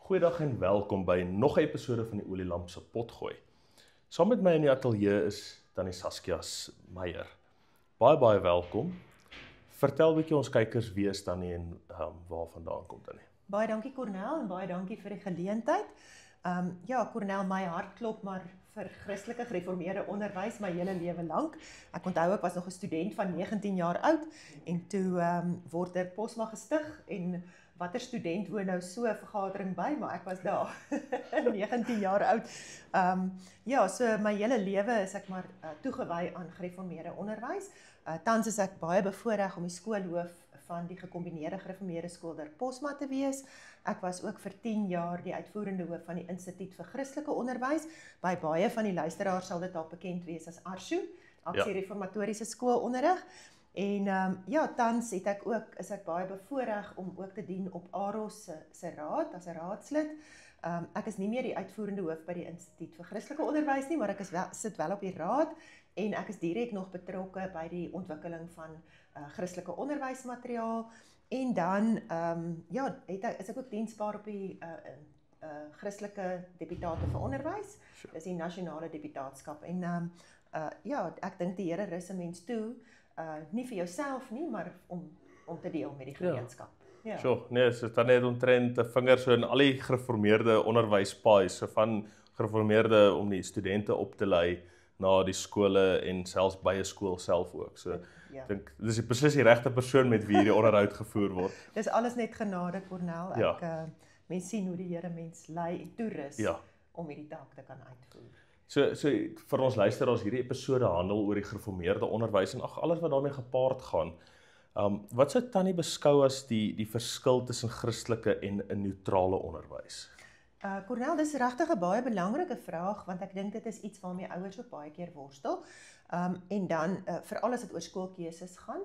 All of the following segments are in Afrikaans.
Goeiedag en welkom by nog 'n episode van die Olielamp se Potgooi. Saam met my in die ateljee is Tannie Saskia Meyer. Baie welkom. Vertel 'n bietjie ons kykers wie is Tannie en waar vandaan kom Tannie? Baie dankie Cornel en baie dankie vir die geleentheid. Ja, Cornel, my hart klop maar vir Christelike gereformeerde onderwys my hele lewe lank. Ek onthou ek was nog 'n student van 19 jaar oud en toe word Posma gestig en watter student woon nou so 'n vergadering by, maar ek was daar 19 jaar oud. Ja, so my hele lewe is ek maar toegewy aan gereformeerde onderwys. Tans is ek baie bevoorreg om die skoolhoof van die gekombineerde gereformeerde skool Posma te wees. Ek was ook vir 10 jaar die uitvoerende hoof van die Instituut vir Christelike Onderwys. By baie van die luisteraars sal dit dalk bekend wees as ARSU, Aksie Reformatoriese Skoolonderrig. En ja, tans is ek baie bevoorreg om ook te dien op AROS se raad as 'n raadslid. Ek is nie meer die uitvoerende hoof by die Instituut vir Christelike Onderwys nie, maar ek sit wel op die raad en ek is direk nog betrokke by die ontwikkeling van Christelike onderwysmateriaal. En dan is ek ook diensbaar op die Christelike Deputate vir Onderwys. Dis die nasionale deputaatskap. En ek dink die Here rus 'n mens toe, nie vir jouself nie, maar om te deel met die gemeenskap. Ja. Sjoe, nee, so dan net omtrent 'n vinger so in al die gereformeerde onderwyspaai, so van gereformeerde om die studente op te lei na die skole en selfs by 'n skool self ook. So ek dink dis presies die regte persoon met wie hierdie onderhoud gevoer word. Dis alles net genade, Cornel. Mens sien hoe die Here mens lei en toerus om hierdie taak te kan uitvoer. So vir ons luisteraars, hierdie episode handel oor die gereformeerde onderwys en alles wat daarmee gepaard gaan. Wat sou Tannie beskou as die verskil tussen Christelike en 'n neutrale onderwys? Cornel, dis regtig 'n baie belangrike vraag, want ek dink dit is iets waarmee ouers ook baie keer worstel. En dan, veral as dit oor skoolkeuses gaan,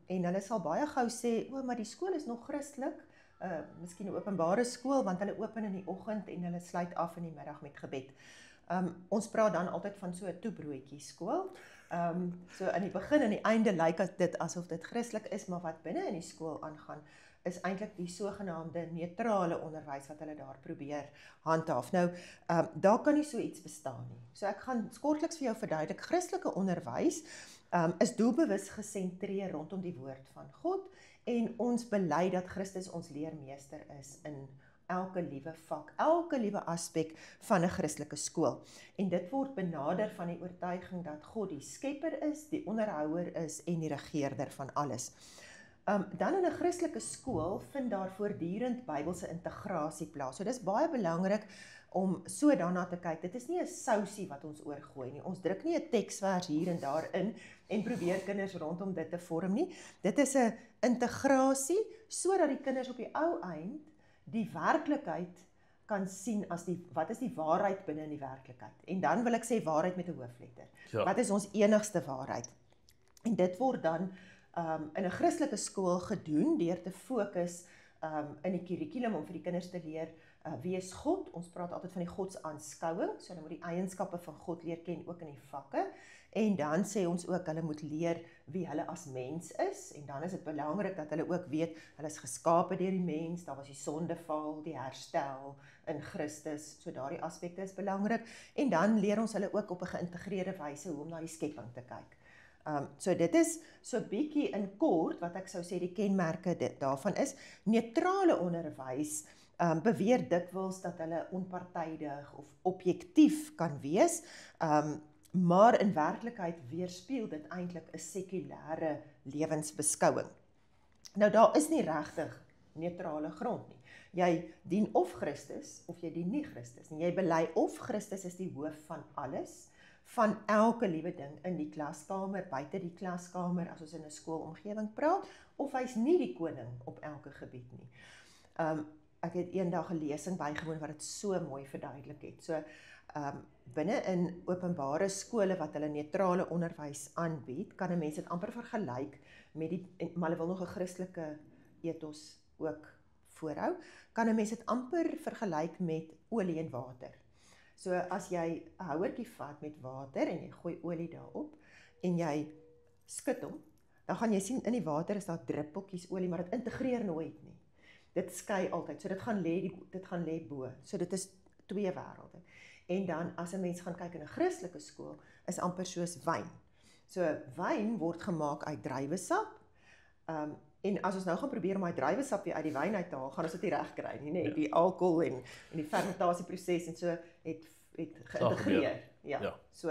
en hulle sal baie gou sê, maar die skool is nog Christelik, miskien 'n openbare skool, want hulle open in die oggend en hulle sluit af in die middag met gebed. Ons praat dan altyd van so 'n toebroodjie skool. So in die begin en die einde lyk dit asof dit Christelik is, maar wat binne in die skool aangaan, is eintlik die sogenaamde neutrale onderwys wat hulle daar probeer handhaaf. Nou, daar kan nie so iets bestaan nie. So ek gaan kortliks vir jou verduidelik. Christelike onderwys is doelbewus gesentreer rondom die woord van God en ons bely dat Christus ons leermeester is in elke liewe vak, elke liewe aspek van 'n Christelike skool. En dit word benader van die oortuiging dat God die skepper is, die onderhouer is en die regeerder van alles. Dan in 'n Christelike skool vind daar voortdurend Bybelse integrasie plaas. So dis baie belangrik om so daarna te kyk. Dit is nie 'n sousie wat ons oorgooi nie. Ons druk nie 'n teksvers hier en daar in en probeer kinders rondom dit te vorm nie. Dit is 'n integrasie sodat die kinders op die ou eind die werklikheid kan sien as wat is die waarheid binne in die werklikheid. En dan wil ek sê waarheid met 'n hoofletter. Wat is ons enigste waarheid? En dit word dan in 'n Christelike skool gedoen deur te fokus in die kurrikulum om vir die kinders te leer wie is God. Ons praat altyd van die godsaanskouing, so hulle moet die eienskappe van God leer ken ook in die vakke. En dan sê ons ook hulle moet leer wie hulle as mens is en dan is dit belangrik dat hulle ook weet hulle is geskape deur die mens, daar was die sondeval, die herstel in Christus. So daardie aspekte is belangrik en dan leer ons hulle ook op 'n geïntegreerde wyse hoe om na die skepping te kyk. So dit is so bietjie in kort wat ek sou sê die kenmerke daarvan is. Neutrale onderwys beweer dikwels dat hulle onpartydig of objektief kan wees, maar in werklikheid weerspieël dit eintlik 'n sekulêre lewensbeskouing. Nou daar is nie regtig neutrale grond nie. Jy dien of Christus of jy dien nie Christus nie. Jy bely of Christus is die hoof van alles, van elke liewe ding in die klaskamer, buite die klaskamer, as ons in 'n skoolomgewing praat, of hy's nie die koning op elke gebied nie. Ek het eendag 'n lesing bygewoon wat dit so mooi verduidelik het. So, binne in openbare skole wat hulle neutrale onderwys aanbied, kan 'n mens dit amper vergelyk met maar hulle wil nog 'n Christelike ethos ook voorhou, kan 'n mens dit amper vergelyk met olie en water. So as jy 'n houertjie vat met water en jy gooi olie daarop en jy skud hom, dan gaan jy sien in die water is daar druppeltjies olie, maar dit integreer nooit nie. dit skei altyd. So dit gaan lê bo. So dit is twee wêrelde. En dan as 'n mens gaan kyk in 'n Christelike skool, is amper soos wyn. So wyn word gemaak uit druiwesap. En as ons nou gaan probeer om daai druiwesap weer uit die wyn uit te haal, gaan ons dit nie reg kry nie, nê? Die alkohol en die fermentasieproses en so het geïntegreer. Ja. So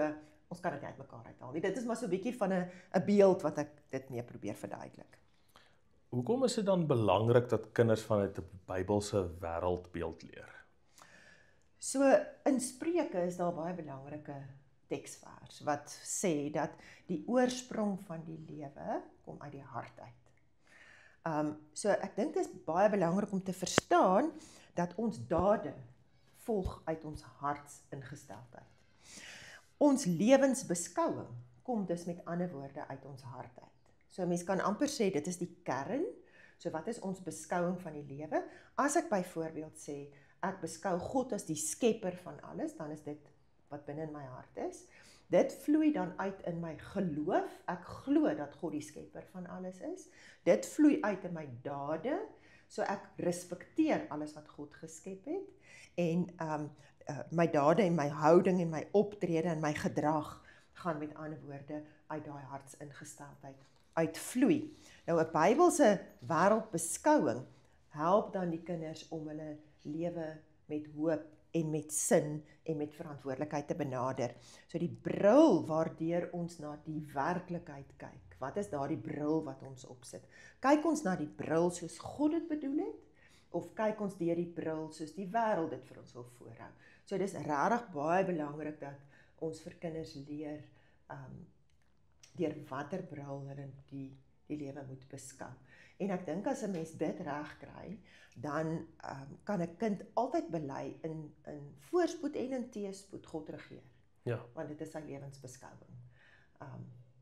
ons kan dit nie uitmekaar uithaal nie. Dit is maar so 'n bietjie van 'n beeld wat ek dit mee probeer verduidelik. Hoekom is dit dan belangrik dat kinders vanuit 'n Bybelse wêreldbeeld leer? So in Spreuke is daar baie belangrike teksvers wat sê dat die oorsprong van die lewe kom uit die hart uit. So ek dink dit is baie belangrik om te verstaan dat ons dade volg uit ons hartsingesteldheid. Ons lewensbeskouing kom dus met ander woorde uit ons hart uit. So mens kan amper sê dit is die kern. So wat is ons beskouing van die lewe? As ek byvoorbeeld sê ek beskou God as die skepper van alles, dan is dit wat binne in my hart is. Dit vloei dan uit in my geloof. Ek glo dat God die skepper van alles is. Dit vloei uit in my dade. So ek respekteer alles wat God geskep het. En my dade en my houding en my optrede en my gedrag gaan met ander woorde uit daai hartsingesteldheid uitvloei. Nou 'n Bybelse wêreldbeskouing help dan die kinders om hulle lewe met hoop en met sin en met verantwoordelikheid te benader. So die bril waardeur ons na die werklikheid kyk. Wat is daardie bril wat ons opsit? Kyk ons na die bril soos God dit bedoel het? Of kyk ons deur die bril soos die wêreld dit vir ons wil voorhou? So dis regtig baie belangrik dat ons vir kinders leer deur watter bril hulle die lewe moet beskou. En ek dink as 'n mens dit reg kry, dan kan 'n kind altyd bely in voorspoed en in teëspoed God regeer. Ja. Want dit is sy lewensbeskouing.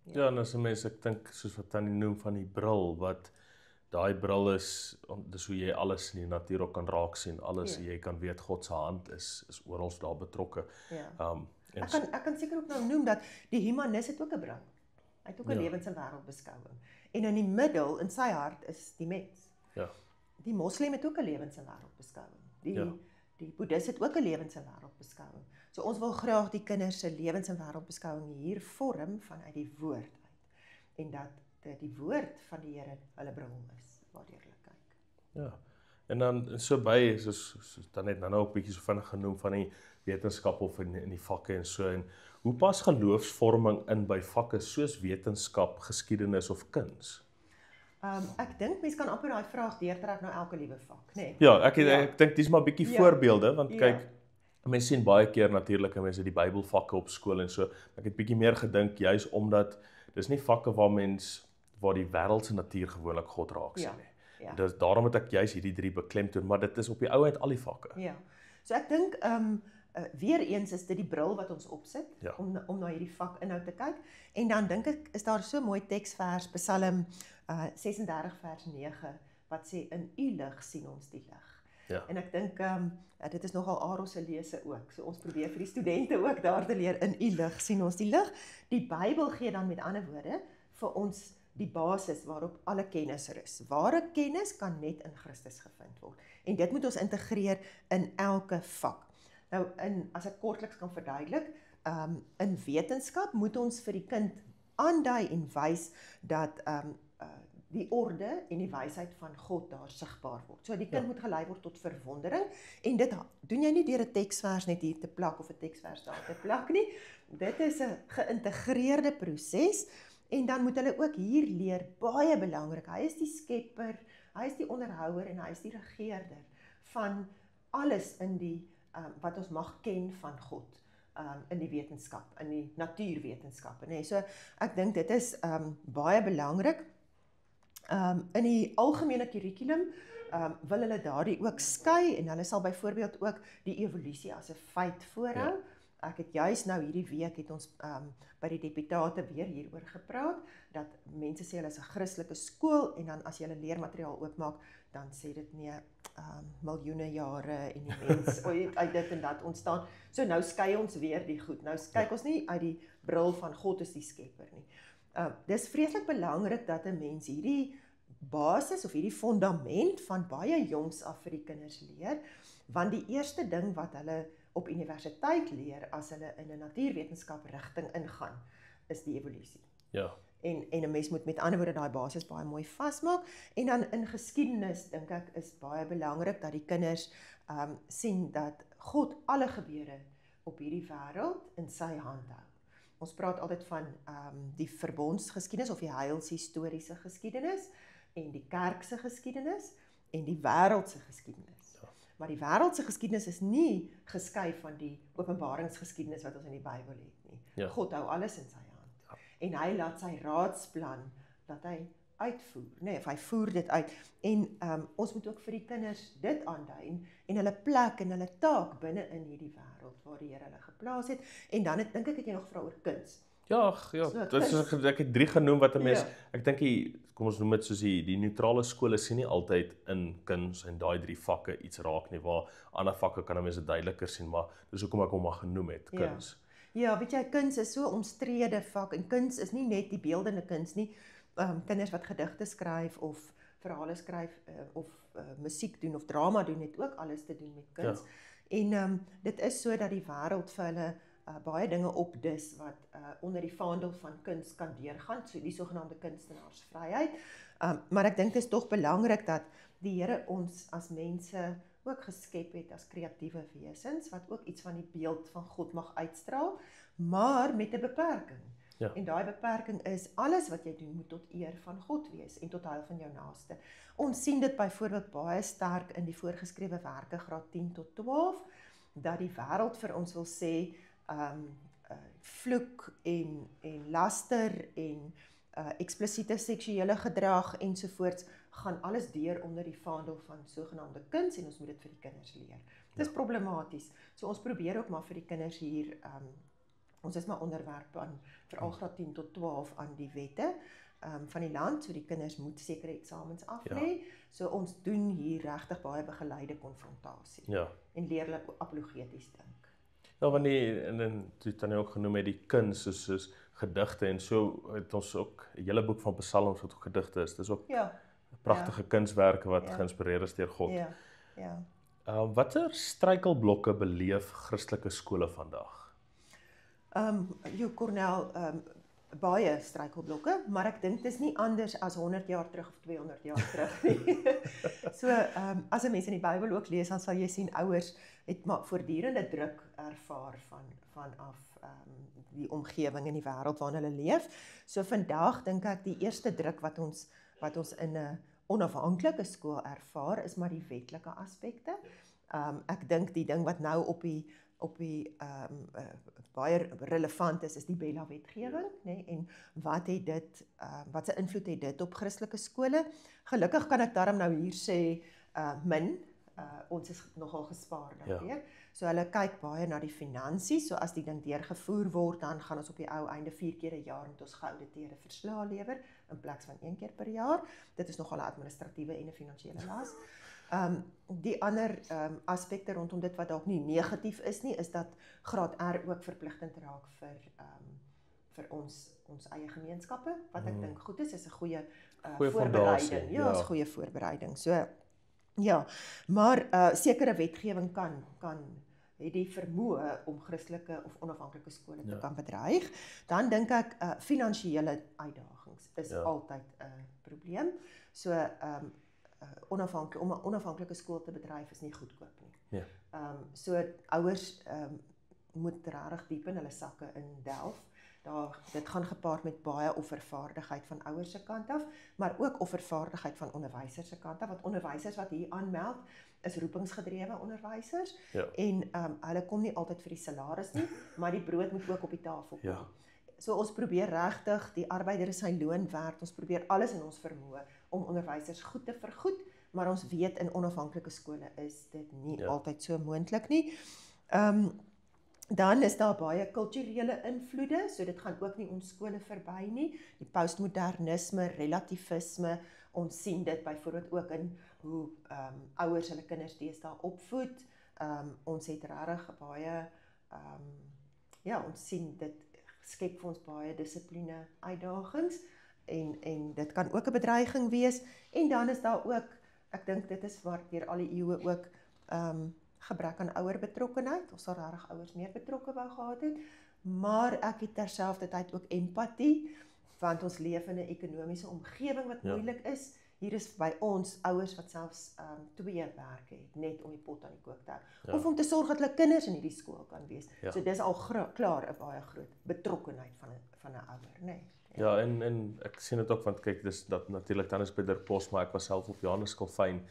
Ja, en as 'n mens, ek dink soos wat Tannie noem van die bril, wat daai bril is, dis hoe jy alles in die natuur ook kan raak sien, alles jy kan weet God se hand is oral daar betrokke. Ja. Ek kan seker ook nou noem dat die humanis het ook 'n bril. Hy het ook 'n lewens- en wêreldbeskouing. En in die middel, in sy hart, is die mens. Ja. Die moslim het ook 'n lewens- en wêreldbeskouing. Die boeddhis het ook 'n lewens- en wêreldbeskouing. So ons wil graag die kinders se lewens- en wêreldbeskouing hier vorm vanuit die woord uit. En dat die woord van die Here hulle bril is, waardeur hulle kyk. Ja. En dan so by, soos dan net nou 'n bietjie so vinnig genoem van die wetenskap of in die vakke en so, en hoe pas geloofsvorming in by vakke soos wetenskap, geskiedenis of kuns? Ek dink mense kan amper daai vraag deurtrek na elke liewe vak, nê? Ja, ek dink dis maar 'n bietjie voorbeelde, want kyk, mense sien baie keer natuurlik mense die Bybelvakke op skool en so. Ek het bietjie meer gedink juis omdat dis nie vakke waar die wêreldse natuur gewoonlik God raak sien nie. Ja. Dis daarom het ek juis hierdie 3 beklemtoon, maar dit is op die ou uit al die vakke. Ja. So ek dink weer eens is dit die bril wat ons opsit om na hierdie vakinhoud te kyk. En dan dink ek is daar so mooi teksvers, Psalm 36 vers 9 wat sê in u lig sien ons die lig. Ja. En ek dink dit is nogal Aros se lese ook. So ons probeer vir die studente ook daar te leer in u lig sien ons die lig. Die Bybel gee dan met ander woorde vir ons die basis waarop alle kennis is. Ware kennis kan net in Christus gevind word. En dit moet ons integreer in elke vak. Nou, as ek kortliks kan verduidelik, in wetenskap moet ons vir die kind aandui en wys dat die orde en die wysheid van God daar sigbaar word. So die kind moet gelei word tot verwondering, en dit doen jy nie deur 'n teksvers net hier te plak of 'n teksvers daar te plak nie. Dit is 'n geïntegreerde proses. En dan moet hulle ook hier leer, baie belangrik, hy is die skepper, hy is die onderhouer en hy is die regeerder van alles in die wat ons mag ken van God in die wetenskap, in die natuurwetenskappe, nee. So ek dink dit is baie belangrik. In die algemene kurrikulum wil hulle daardie ook skei, en hulle sal byvoorbeeld ook die evolusie as 'n feit voorhou. Ek het juis nou hierdie week het ons by die deputate weer hieroor gepraat, dat mense sê hulle is 'n Christelike skool, en dan as jy hulle leermateriaal oopmaak, dan sê dit nie miljoene jare en die mens uit dit en dat ontstaan. So nou skei ons weer die goed. Nou kyk ons nie uit die bril van God is die skepper nie. Dis vreeslik belangrik dat 'n mens hierdie basis of hierdie fundament van baie jongs af vir die kinders leer, want die eerste ding wat hulle op universiteit leer as hulle in 'n natuurwetenskap rigting ingaan, is die evolusie. Ja. En 'n mens moet met ander woorde daai basis baie mooi vasmaak. En dan in geskiedenis dink ek is baie belangrik dat die kinders sien dat God alle gebeure op hierdie wêreld in sy hand hou. Ons praat altyd van die verbondsgeskiedenis of die heilshistoriese geskiedenis en die kerk se geskiedenis en die wêreld se geskiedenis. Ja. Maar die wêreld se geskiedenis is nie geskei van die openbaringsgeskiedenis wat ons in die Bybel het nie. Ja. God hou alles in sy hand. Ja. En hy laat sy raadsplan dat hy uitvoer, nee, of hy voer dit uit. En ons moet ook vir die kinders dit aandui en hulle plek en hulle taak binne in hierdie wêreld waar die Here hulle geplaas het. En dan dink ek het jy nog gevra oor kuns. Ja, ek het 3 genoem wat 'n mens, ek dink kom ons noem dit soos die neutrale skole sien nie altyd in kuns en daai 3 vakke iets raak nie, waar ander vakke kan 'n mens dit duideliker sien, maar dis hoekom ek hom maar genoem het, kuns. Ja, weet jy, kuns is so omstrede vak en kuns is nie net die beeldende kuns nie. Kinders wat gedigte skryf of verhale skryf of musiek doen of drama doen, het ook alles te doen met kuns. Ja. En dit is so dat die wêreld vir hulle baie dinge opdis wat onder die vaandel van kuns kan deurgaan, so die sogenaamde kunstenaarsvryheid. Maar ek dink dit is tog belangrik dat die Here ons as mense ook geskep het as kreatiewe wesens, wat ook iets van die beeld van God mag uitstraal, maar met 'n beperking. Ja. En daai beperking is, alles wat jy doen moet tot eer van God wees en tot heil van jou naaste. Ons sien dit byvoorbeeld baie sterk in die voorgeskrewe werke graad 10 tot 12, dat die wêreld vir ons wil sê, vloek en laster en eksplisiete seksuele gedrag ensovoorts, gaan alles deur onder die vaandel van sogenaamde kuns en ons moet dit vir die kinders leer. Dit is problematies. So ons probeer ook maar vir die kinders hier, ons is maar onderwerp aan, veral graad 10 tot 12 aan die wette van die land, so die kinders moet sekere eksamens aflê. Ja. So ons doen hier regtig baie begeleide konfrontasie. Ja. En leer hulle apologeties dink. Ja, want toe Tannie ook genoem het, die kuns soos gedigte en so het ons ook 'n hele boek van psalms wat ook gedigte is. Dis ook pragtige kunswerke wat geïnspireer is deur God. Ja. Watter struikelblokke beleef Christelike skole vandag? Cornel, baie struikelblokke, maar ek dink dis nie anders as 100 jaar terug of 200 jaar terug nie. So, as 'n mens in die Bybel ook lees, dan sal jy sien ouers het maar voortdurende druk ervaar vanaf die omgewing en die wêreld waarin hulle leef. So vandag dink ek die eerste druk wat ons in 'n onafhanklike skool ervaar is maar die wetlike aspekte. Ek dink die ding wat nou op die baie relevant is die Bella wetgewing, nê, en wat se invloed het dit op Christelike skole? Gelukkig kan ek daarom nou hier sê ons is nogal gespaar daardeur. Ja. So hulle kyk baie na die finansies, so as die ding deurgevoer word, dan gaan ons op die ou einde 4 keer 'n jaar met ons geauditeerde verslae lewer in plaas van 1 keer per jaar. Dit is nogal 'n administratiewe en 'n finansiële las. Die ander aspekte rondom dit wat dalk nie negatief is nie, is dat graad R ook verpligtend raak vir ons eie gemeenskappe, wat ek dink goed is 'n goeie voorbereiding. Ja, is goeie voorbereiding. So ja, maar sekere wetgewing het die vermoë om Christelike of onafhanklike skole te kan bedreig. Dan dink ek finansiële uitdagings is altyd 'n probleem. So om 'n onafhanklike skool te bedryf is nie goedkoop nie. Ja. So ouers moet regtig diep in hulle sakke indelf. Dit gaan gepaard met baie offervaardigheid van ouers se kant af, maar ook offervaardigheid van onderwysers se kant af, want onderwysers wat hier aanmeld is roepingsgedrewe onderwysers, en hulle kom nie altyd vir die salaris nie, maar die brood moet ook op die tafel kom. Ja. So ons probeer regtig, die arbeider is sy loon werd, ons probeer alles in ons vermoë om onderwysers goed te vergoed, maar ons weet in onafhanklike skole is dit nie altyd so moontlik nie. Dan is daar baie kulturele invloede, so dit gaan ook nie ons skole verby nie. Die postmodernisme, relativisme, ons sien dit byvoorbeeld ook in hoe ouers hulle kinders deesdae opvoed. Ons het regtig baie, ons sien dit skep vir ons baie dissipline uitdagings. en dit kan ook 'n bedreiging wees. En dan is daar ook, ek dink dit is waar deur al die eeue ook gebrek aan ouer betrokkenheid. Ons sal regtig ouers meer betrokke wou gehad het, maar ek het terselfdertyd ook empatie, want ons leef in 'n ekonomiese omgewing wat moeilik is. Hier is by ons ouers wat selfs 2 werke het, net om die pot aan die kook te hou. Of om te sorg dat hulle kinders in hierdie skool kan wees. So dis al klaar 'n baie groot betrokkenheid van 'n ouer, nê. Ja, en ek sien dit ook, want kyk, dis dat natuurlik dan is by Der Posma, ek was self op Johanneskolfyn,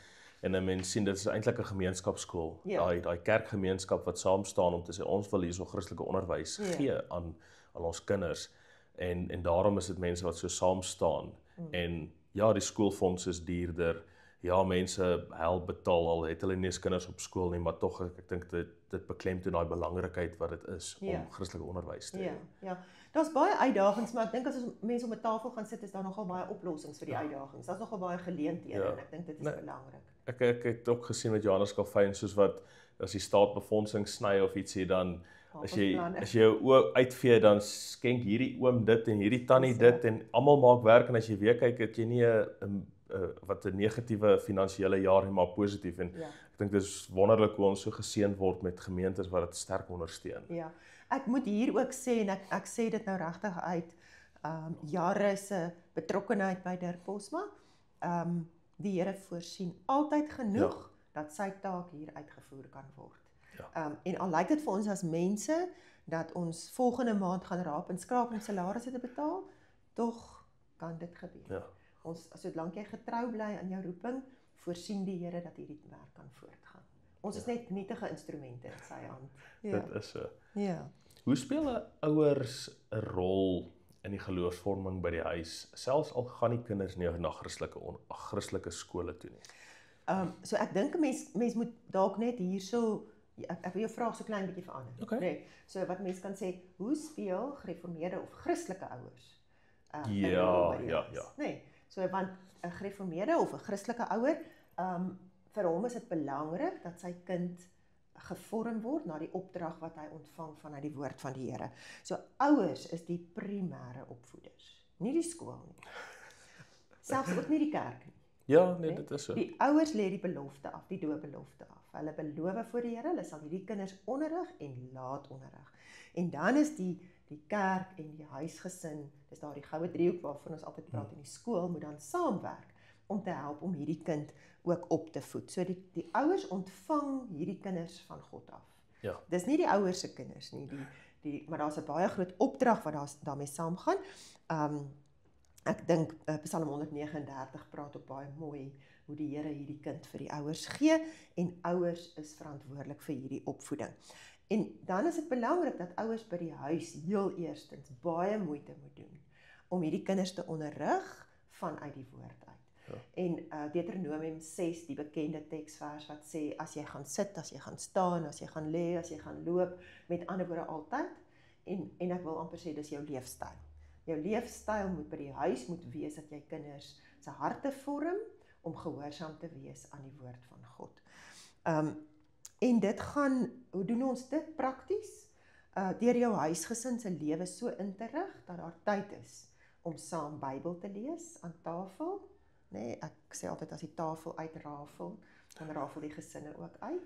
en 'n mens sien dit is eintlik 'n gemeenskapskool. Daai kerkgemeenskap wat saam staan om te sê ons wil hierso Christelike onderwys gee aan ons kinders. En daarom is dit mense wat so saam staan. En ja, die skoolfonds is duurder. Ja, mense help betaal al het hulle nie eens kinders op skool nie, maar tog ek dink dit beklemtoon daai belangrikheid wat dit is om Christelike onderwys te hê. Ja. Daar's baie uitdagings, maar ek dink as mense om 'n tafel gaan sit, is daar nogal baie oplossings vir die uitdagings. Daar's nogal baie geleenthede en ek dink dit is belangrik. Ek het ook gesien met Johanneskolfyn, soos wat as die staat befondsing sny of ietsie, dan as jy jou oë uitvee, dan skenk hierdie oom dit en hierdie tannie dit en almal maak werk, en as jy weer kyk, het jy nie 'n negatiewe finansiële jaar nie, maar positief. En ek dink dit is wonderlik hoe ons so geseën word met gemeentes wat dit sterk ondersteun. Ja, ek moet hier ook sê, en ek sê dit nou regtig uit jare se betrokkenheid by Der Posma, die Here voorsien altyd genoeg dat sy taak hier uitgevoer kan word. En al lyk dit vir ons as mense dat ons volgende maand gaan raap en skraap om salarisse te betaal, tog kan dit gebeur. Ons, solank jy getrou bly aan jou roeping, voorsien die Here dat hierdie werk kan voortgaan. Ons is net nietige instrumente in sy hand. Dit is so. Hoe speel ouers 'n rol in die geloofsvorming by die huis, selfs al gaan die kinders nie na Christelike skole toe nie? So ek dink 'n mens moet dalk net hierso, ek wil jou vraag so klein bietjie verander. Nee, so wat mens kan sê, hoe speel gereformeerde of Christelike ouers? Nee, so want 'n gereformeerde of 'n Christelike ouer, vir hom is dit belangrik dat sy kind gevorm word na die opdrag wat hy ontvang vanuit die woord van die Here. So ouers is die primêre opvoeders, nie die skool nie. Selfs ook nie die kerk nie. Ja, nee, dit is so. Die ouers lê die belofte af, die doopbelofte af. Hulle beloof voor die Here, hulle sal hierdie kinders onderrig en laat onderrig. En dan is die kerk en die huisgesin, dis daardie goue driehoek waarvan ons altyd praat, in die skool moet dan saamwerk om te help om hierdie kind ook op te voed. So die ouers ontvang hierdie kinders van God af. Dis nie die ouers se kinders nie, maar daar's 'n baie groot opdrag wat daarmee saamgaan. Ek dink Psalm 139 praat ook baie mooi hoe die Here hierdie kind vir die ouers gee, en ouers is verantwoordelik vir hierdie opvoeding. En dan is dit belangrik dat ouers by die huis heel eerstens baie moeite moet doen om hierdie kinders te onderrig vanuit die woord uit. En Deuteronomium 6, die bekende teksvers wat sê, as jy gaan sit, as jy gaan staan, as jy gaan lê, as jy gaan loop, met ander woorde altyd, en ek wil amper sê, dis jou leefstyl. Jou leefstyl moet by die huis moet wees dat jy kinders se harte vorm om gehoorsaam te wees aan die woord van God. En dit gaan, hoe doen ons dit prakties? Deur jou huisgesin se lewe so in te rig dat daar tyd is om saam Bybel te lees aan tafel. Nee, ek sê altyd as die tafel uitrafel, dan rafel die gesinne ook uit.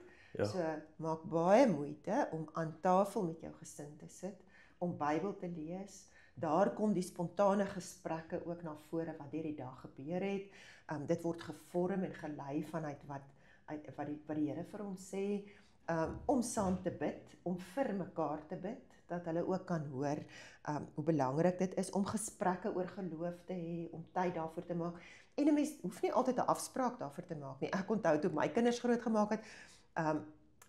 So maak baie moeite om aan tafel met jou gesin te sit, om Bybel te lees. Daar kom die spontane gesprekke ook na vore wat deur die dag gebeur het. Dit word gevorm en gelei vanuit wat die Here vir ons sê, om saam te bid, om vir mekaar te bid, dat hulle ook kan hoor hoe belangrik dit is om gesprekke oor geloof te hê, om tyd daarvoor te maak. En 'n mens hoef nie altyd 'n afspraak daarvoor te maak nie. Ek onthou toe my kinders groot gemaak het,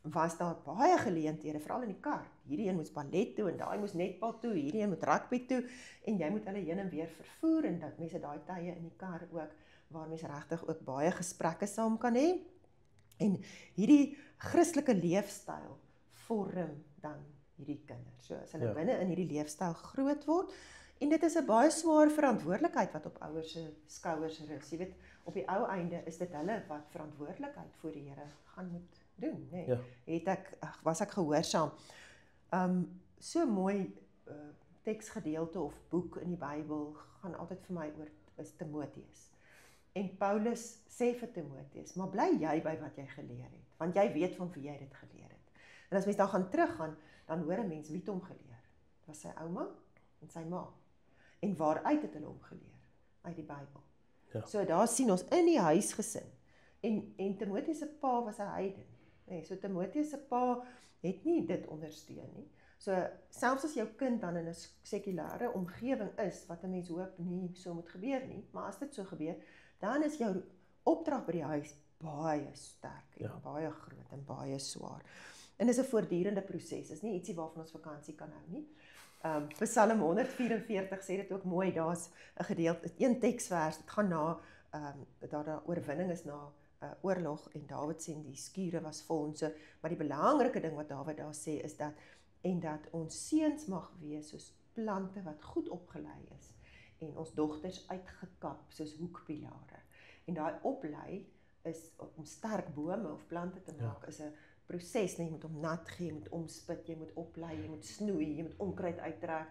was daar baie geleenthede, veral in die kar. Hierdie een moes ballet toe en daai moes netbal toe, hierdie een moet rugby toe, en jy moet hulle heen en weer vervoer, en dat mense daai tye in die kar ook waar mense regtig ook baie gesprekke saam kan hê. En hierdie Christelike leefstyl vorm dan hierdie kinders. So as hulle binne in hierdie leefstyl groot word, en dit is 'n baie swaar verantwoordelikheid wat op ouers se skouers rus. Jy weet, op die ou einde is dit hulle wat verantwoordelikheid voor die Here gaan moet doen, nee. Was ek gehoorsaam. So mooi teksgedeelte of boek in die Bybel gaan altyd vir my oor is Timoteus. En Paulus sê vir Timoteus, maar bly jy by wat jy geleer het, want jy weet van wie jy dit geleer het. En as mens dan gaan teruggaan, dan hoor 'n mens wie het hom geleer. Dit was sy ouma en sy ma. En waaruit het hulle hom geleer? Uit die Bybel. Ja. So daar sien ons in die huisgesin. En Timoteus se pa was 'n heiden. Nee, so Timoteus se pa het nie dit ondersteun nie. So selfs as jou kind dan in 'n sekulêre omgewing is, wat 'n mens hoop nie so moet gebeur nie, maar as dit so gebeur, dan is jou opdrag by die huis baie sterk en baie groot en baie swaar. En dis 'n voortdurende proses. Dis nie ietsie waarvan ons vakansie kan hou nie. Psalm 144 sê dit ook mooi. Daar's 'n gedeelte, een teksvers, dit gaan na daar 'n oorwinning is na oorlog en Dawid sê die skure was vol en so, maar die belangrike ding wat Dawid daar sê is dat ons seuns mag wees soos plante wat goed opgelei is en ons dogters uitgekap soos hoekpilare. En daai oplei is om sterk bome of plante te maak is 'n proses, jy moet hom nat gee, jy moet omspit, jy moet oplei, jy moet snoei, jy moet onkruid uittrek.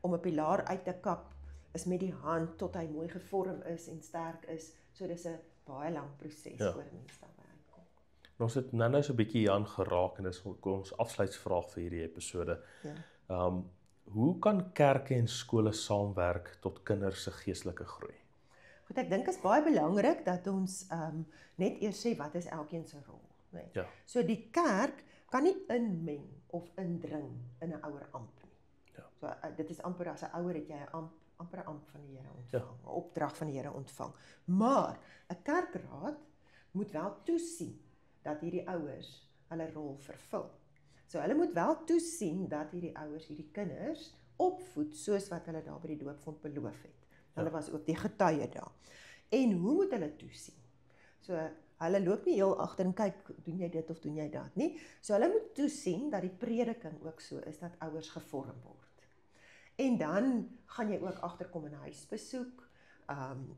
Om 'n pilaar uit te kap is met die hand tot hy mooi gevorm is en sterk is. So dis 'n baie lang proses voor 'n mens daarby uitkom. Ons het nou so 'n bietjie aan geraak en dis ons afsluitsvraag vir hierdie episode. Ja. Hoe kan kerke en skole saamwerk tot kinders se geestelike groei? Goed, ek dink is baie belangrik dat ons net eers sê wat is elkeen se rol. Nee. Ja. So die kerk kan nie inmeng of indring in 'n ouer amp nie. Ja. So dit is amper as 'n ouer het jy 'n amper 'n amp van die Here ontvang, 'n opdrag van die Here ontvang. Maar 'n kerkraad moet wel toesien dat hierdie ouers hulle rol vervul. So hulle moet wel toesien dat hierdie ouers hierdie kinders opvoed soos wat hulle daar by die doopvond beloof het. Hulle was ook die getuie daar. En hoe moet hulle toesien? So hulle loop nie heel agter en kyk, doen jy dit of doen jy dat nie. So hulle moet toesien dat die prediking ook so is dat ouers gevorm word. En dan gaan jy ook agterkom in huisbesoek.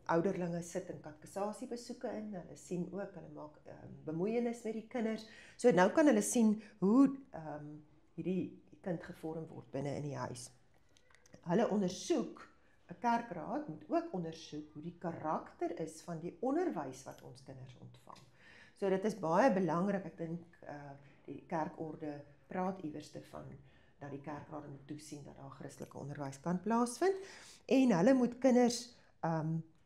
Ouderlinge sit in katekisasiebesoeke in. Hulle sien ook, hulle maak bemoeienis met die kinders. So nou kan hulle sien hoe hierdie kind gevorm word binne in die huis. Hulle ondersoek, 'n kerkraad moet ook ondersoek hoe die karakter is van die onderwys wat ons kinders ontvang. So dit is baie belangrik, ek dink die kerkorde praat iewers van dat die kerkraad moet toesien dat daar Christelike onderwys kan plaasvind en hulle moet kinders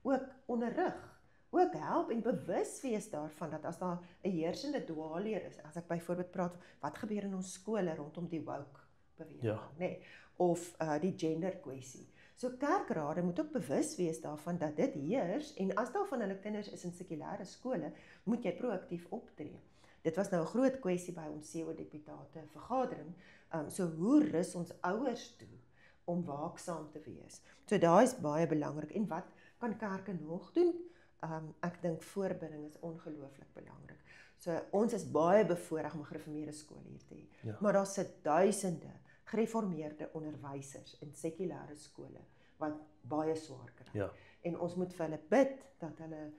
ook onderrig, ook help en bewus wees daarvan dat as daar 'n heersende dwaalleer is, as ek byvoorbeeld praat wat gebeur in ons skole rondom die woke beweging, nee, of die gender kwessie. So kerkrade moet ook bewus wees daarvan dat dit heers en as daar van hulle kinders is in sekulêre skole, moet jy proaktief optree. Dit was nou 'n groot kwessie by ons CEO-deputate vergadering. So hoe rus ons ouers toe om waaksaam te wees? So daar is baie belangrik. En wat kan kerke nog doen? Ek dink voorbinding is ongelooflik belangrik. So ons is baie bevoorreg om 'n gereformeerde skool hier te hê. Ja. Maar daar sit duisende gereformeerde onderwysers in sekulêre skole wat baie swaar kry. Ja. En ons moet vir hulle bid dat hulle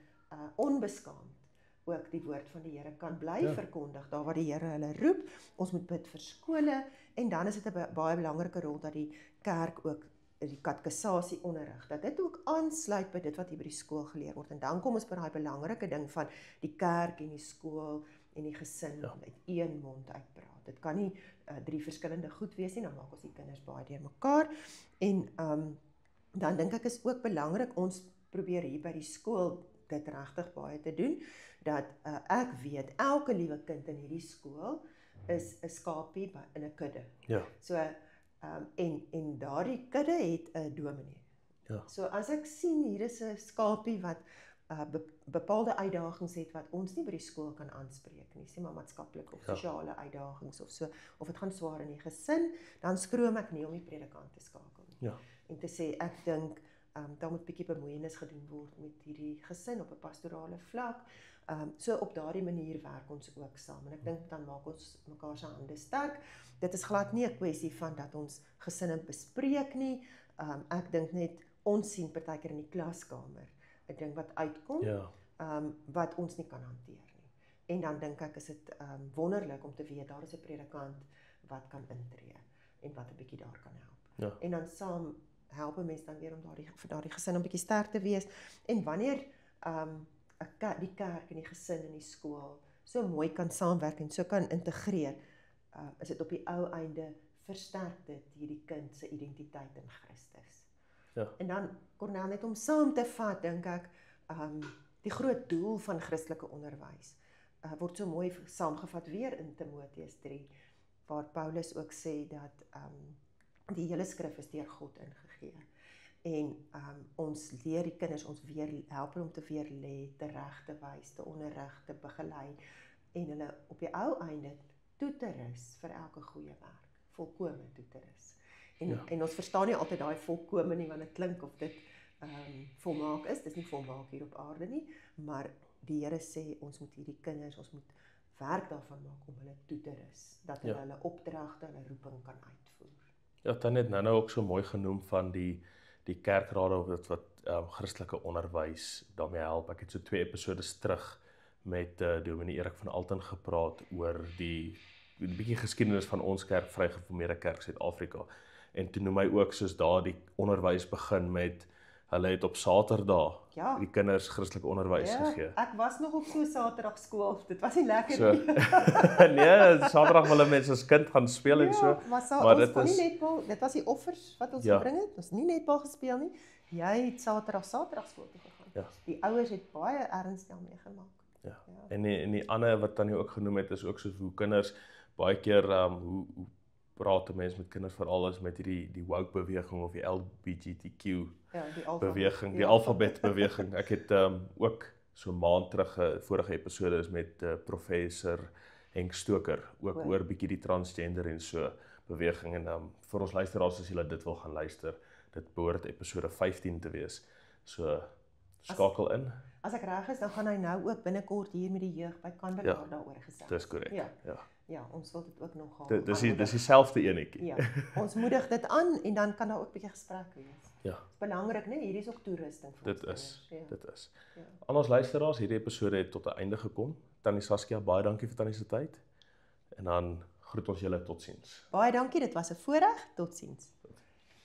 onbeskaamd ook die woord van die Here kan bly verkondig, daar waar die Here hulle roep. Ons moet bid vir skole en dan is dit 'n baie belangrike rol dat die kerk ook die katekisasie onderrig, dat dit ook aansluit by dit wat hier by die skool geleer word. En dan kom ons by daai belangrike ding van die kerk en die skool en die gesin met een mond uitpraat. Dit kan nie 3 verskillende goed wees nie, dan maak ons die kinders baie deurmekaar. En dan dink ek is ook belangrik, ons probeer hier by die skool dit regtig baie te doen, dat ek weet, elke liewe kind in hierdie skool is 'n skapie in 'n kudde. Ja. So, en daardie kudde het 'n dominee. Ja. So as ek sien, hier is 'n skapie wat bepaalde uitdagings het wat ons nie by die skool kan aanspreek nie, sê maar maatskaplike of sosiale uitdagings of so, of dit gaan swaar in die gesin, dan skroom ek nie om die predikant te skakel nie. Ja. En te sê, ek dink, daar moet 'n bietjie bemoeienis gedoen word met hierdie gesin op 'n pastorale vlak. So op daardie manier werk ons ook saam. En ek dink dan maak ons mekaar se hande sterk. Dit is glad nie 'n kwessie van dat ons gesinne bespreek nie. Ek dink net ons sien partykeer in die klaskamer 'n ding wat uitkom, wat ons nie kan hanteer nie. En dan dink ek is dit wonderlik om te weet daar is 'n predikant wat kan intree en wat 'n bietjie daar kan help. Ja. En dan saam help 'n mens dan weer om vir daardie gesin 'n bietjie sterk te wees. En wanneer die kerk en die gesin en die skool so mooi kan saamwerk en so kan integreer, is dit op die ou einde versterk dit hierdie kind se identiteit in Christus. Ja. En dan, Cornel, net om saam te vat, dink ek, die groot doel van Christelike onderwys word so mooi saamgevat weer in Timoteus 3, waar Paulus ook sê dat die hele skrif is deur God ingegee. En ons leer die kinders, ons help hulle om te weer lê, te reg te wys, te onderrig, te begelei, en hulle op die ou einde toe te rus vir elke goeie werk, volkome toe te rus. En ons verstaan nie altyd daai volkome nie, want dit klink of dit volmaak is. Dis nie volmaak hier op aarde nie, maar die Here sê ons moet hierdie kinders, ons moet werk daarvan maak om hulle toe te rus, dat hulle hulle opdragte, hulle roeping kan uitvoer. Ja, dan het nou ook so mooi genoem van die kerkrade wat Christelike onderwys daarmee help. Ek het so 2 episodes terug met Dominee Erik van Alten gepraat oor die bietjie geskiedenis van ons kerk, Vrygeformeerde Kerk Suid-Afrika. En toe noem hy ook soos daar die onderwys begin met, hulle het op Saterdag die kinders Christelike onderwys gegee. Ek was nog op so Saterdag skool, dit was nie lekker so, nie. Nee, Saterdag wil 'n mens as kind gaan speel en so. Maar dit was nie netbal, dit was die offers wat ons gebring het. Ons nie netbal gespeel nie. Jy het Saterdag skool toe gegaan. Die ouers het baie erns daarmee gemaak. Ja. En die ander wat Tannie ook genoem het, is ook soos hoe kinders baie keer hoe praat 'n mens met kinders veral as met die woke beweging of die LGBTQ beweging, die alfabet beweging. Ek het ook so 'n maand terug vorige episode is met professor Henk Stoker ook oor bietjie die transgender en so beweging, en vir ons luisteraars as julle dit wil gaan luister, dit behoort episode 15 te wees. So skakel in. As ek reg is, dan gaan hy nou ook binnekort hier met die jeug by Kandelaar daaroor gesels. Dis korrek. Ja, ons wil dit ook nogal. Dis dieselfde enetjie. Ja, ons moedig dit aan en dan kan daar ook 'n bietjie gesprek wees. Ja. Dit is belangrik, né? Hierdie is ook toerusting vir ons. Dit is. Aan ons luisteraars, hierdie episode het tot 'n einde gekom. Tannie Saskia, baie dankie vir Tannie se tyd. En dan groet ons julle totsiens. Baie dankie, dit was 'n voorreg. Totsiens.